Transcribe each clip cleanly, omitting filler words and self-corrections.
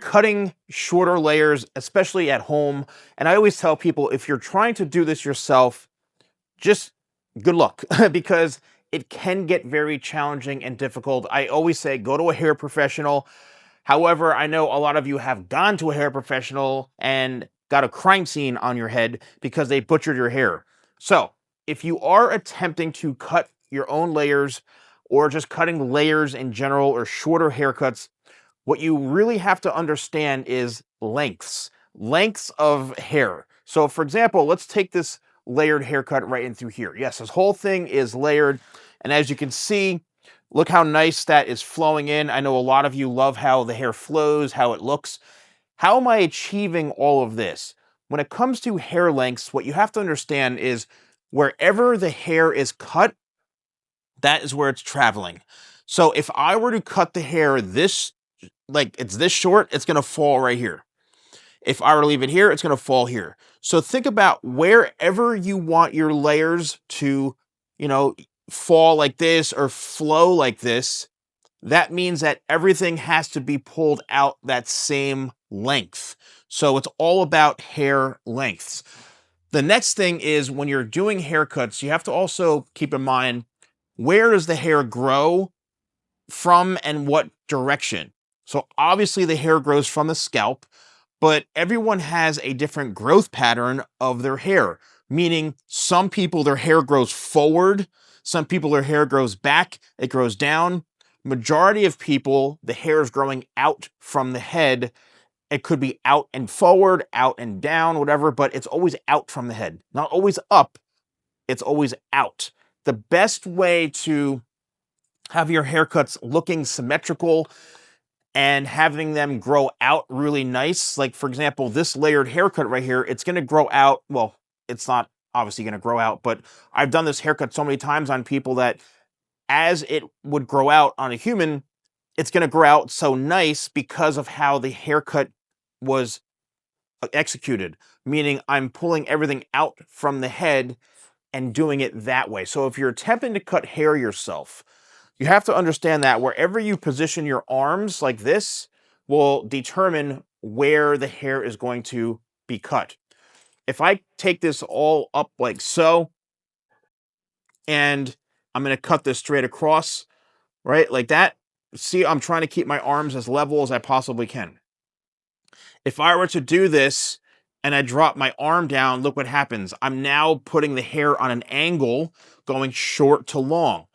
cutting shorter layers, especially at home, and I always tell people, if you're trying to do this yourself, just good luck because it can get very challenging and difficult. I always say go to a hair professional. However, I know a lot of you have gone to a hair professional and got a crime scene on your head because they butchered your hair. So if you are attempting to cut your own layers or just cutting layers in general or shorter haircuts, what you really have to understand is lengths of hair. So for example, let's take this layered haircut right in through here. Yes, this whole thing is layered. And as you can see, look how nice that is flowing in. I know a lot of you love how the hair flows, how it looks. How am I achieving all of this? When it comes to hair lengths, what you have to understand is wherever the hair is cut, that is where it's traveling. So if I were to cut the hair this, like it's this short, it's going to fall right here. If I were to leave it here, it's going to fall here. So think about wherever you want your layers to, fall like this or flow like this. That means that everything has to be pulled out that same length. So it's all about hair lengths. The next thing is when you're doing haircuts, you have to also keep in mind, where does the hair grow from and what direction? So obviously the hair grows from the scalp, but everyone has a different growth pattern of their hair, meaning some people, their hair grows forward, some people, their hair grows back, it grows down. Majority of people, the hair is growing out from the head. It could be out and forward, out and down, whatever, but it's always out from the head. Not always up, it's always out. The best way to have your haircuts looking symmetrical and having them grow out really nice. Like for example, this layered haircut right here, it's going to grow out. Well, it's not obviously going to grow out, but I've done this haircut so many times on people that as it would grow out on a human, it's going to grow out so nice because of how the haircut was executed. Meaning I'm pulling everything out from the head and doing it that way. So if you're attempting to cut hair yourself, you have to understand that wherever you position your arms like this will determine where the hair is going to be cut. If I take this all up like so, and I'm going to cut this straight across, right, like that. See, I'm trying to keep my arms as level as I possibly can. If I were to do this and I drop my arm down, look what happens. I'm now putting the hair on an angle going short to long.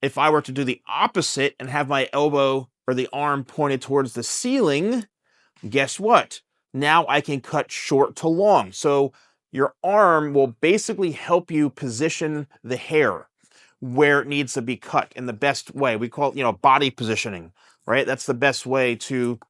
If I were to do the opposite and have my elbow or the arm pointed towards the ceiling, guess what? Now I can cut short to long. So your arm will basically help you position the hair where it needs to be cut in the best way. We call it, body positioning, right? That's the best way to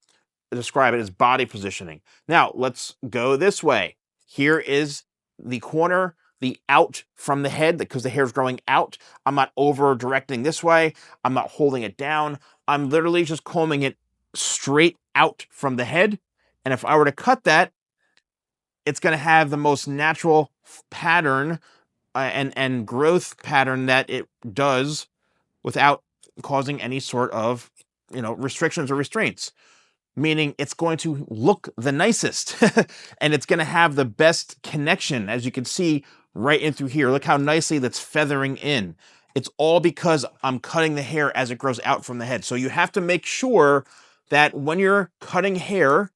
describe it, as body positioning. Now let's go this way. Here is the corner, the out from the head, because the hair is growing out. I'm not over directing this way. I'm not holding it down. I'm literally just combing it straight out from the head. And if I were to cut that, it's going to have the most natural pattern and growth pattern that it does without causing any sort of, restrictions or restraints. Meaning it's going to look the nicest and it's going to have the best connection, as you can see right in through here. Look how nicely that's feathering in. It's all because I'm cutting the hair as it grows out from the head. So you have to make sure that when you're cutting hair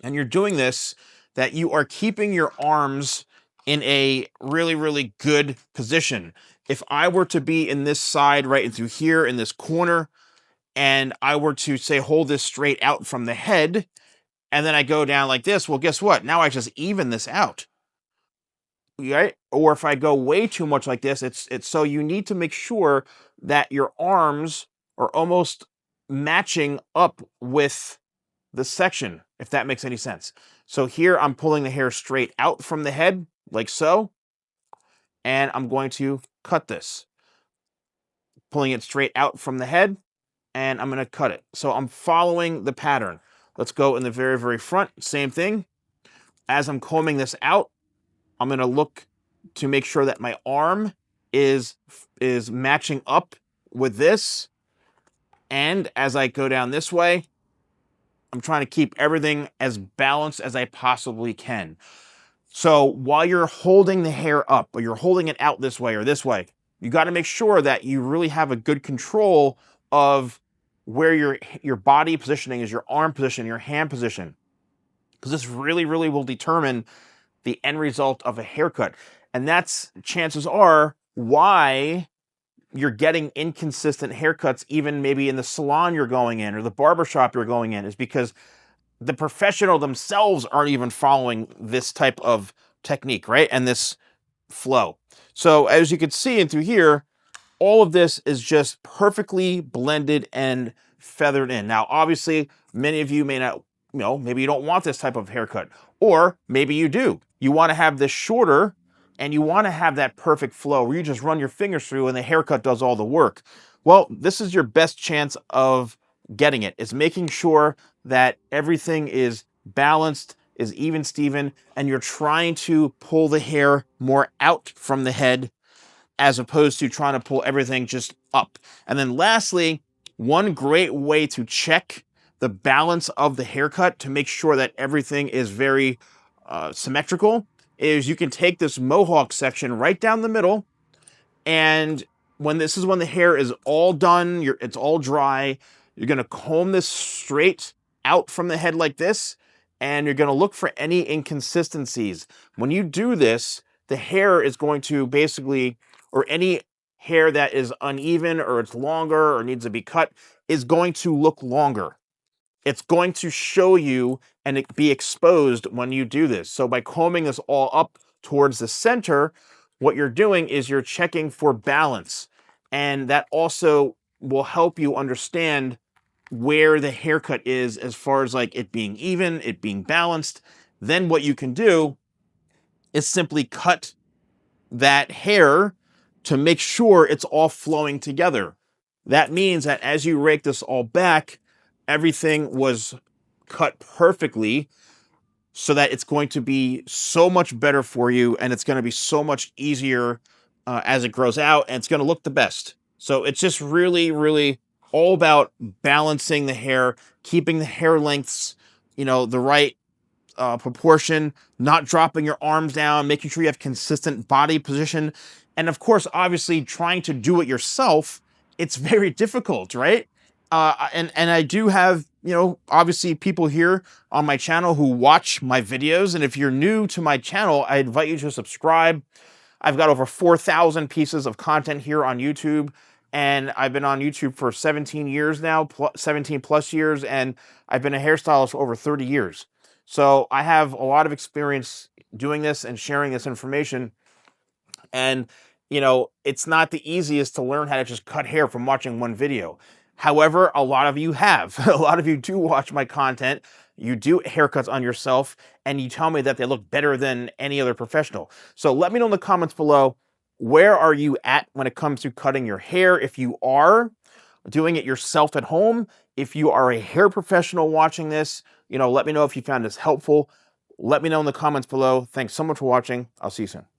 and you're doing this, that you are keeping your arms in a really, really good position. If I were to be in this side right in through here in this corner, and I were to say, hold this straight out from the head, and then I go down like this, well, guess what? Now I just even this out, right? Or if I go way too much like this, it's so you need to make sure that your arms are almost matching up with the section, if that makes any sense. So here I'm pulling the hair straight out from the head, like so, and I'm going to cut this. Pulling it straight out from the head, and I'm going to cut it. So I'm following the pattern. Let's go in the very, very front. Same thing. As I'm combing this out, I'm going to look to make sure that my arm is matching up with this. And as I go down this way, I'm trying to keep everything as balanced as I possibly can. So while you're holding the hair up, or you're holding it out this way or this way, you got to make sure that you really have a good control of where your body positioning is, your arm position, your hand position, because this really, really will determine the end result of a haircut. And that's, chances are, why you're getting inconsistent haircuts, even maybe in the salon you're going in or the barbershop you're going in, is because the professional themselves aren't even following this type of technique, right? And this flow. So as you can see in through here, all of this is just perfectly blended and feathered in. Now, obviously, many of you may not, maybe you don't want this type of haircut, or maybe you do. You want to have this shorter, and you want to have that perfect flow where you just run your fingers through and the haircut does all the work. Well, this is your best chance of getting it, is making sure that everything is balanced, is even Steven, and you're trying to pull the hair more out from the head as opposed to trying to pull everything just up. And then lastly, one great way to check the balance of the haircut to make sure that everything is very symmetrical is you can take this mohawk section right down the middle, and when the hair is all done, it's all dry, you're going to comb this straight out from the head like this, and you're going to look for any inconsistencies. When you do this, the hair is going to basically, or any hair that is uneven or it's longer or needs to be cut, is going to look longer. It's going to show you and it be exposed when you do this. So by combing this all up towards the center, what you're doing is you're checking for balance. And that also will help you understand where the haircut is as far as like it being even, it being balanced. Then what you can do is simply cut that hair to make sure it's all flowing together. That means that as you rake this all back, everything was cut perfectly, so that it's going to be so much better for you, and it's going to be so much easier as it grows out, and it's going to look the best. So it's just really, really all about balancing the hair, keeping the hair lengths, the right proportion, not dropping your arms down, making sure you have consistent body position. And of course, obviously, trying to do it yourself, it's very difficult, right? And I do have, obviously people here on my channel who watch my videos. And if you're new to my channel, I invite you to subscribe. I've got over 4,000 pieces of content here on YouTube. And I've been on YouTube for 17 years now, 17 plus years. And I've been a hairstylist for over 30 years. So I have a lot of experience doing this and sharing this information. And, it's not the easiest to learn how to just cut hair from watching one video. However, a lot of you have. A lot of you do watch my content. You do haircuts on yourself, and you tell me that they look better than any other professional. So let me know in the comments below, where are you at when it comes to cutting your hair? If you are doing it yourself at home, if you are a hair professional watching this, let me know if you found this helpful. Let me know in the comments below. Thanks so much for watching. I'll see you soon.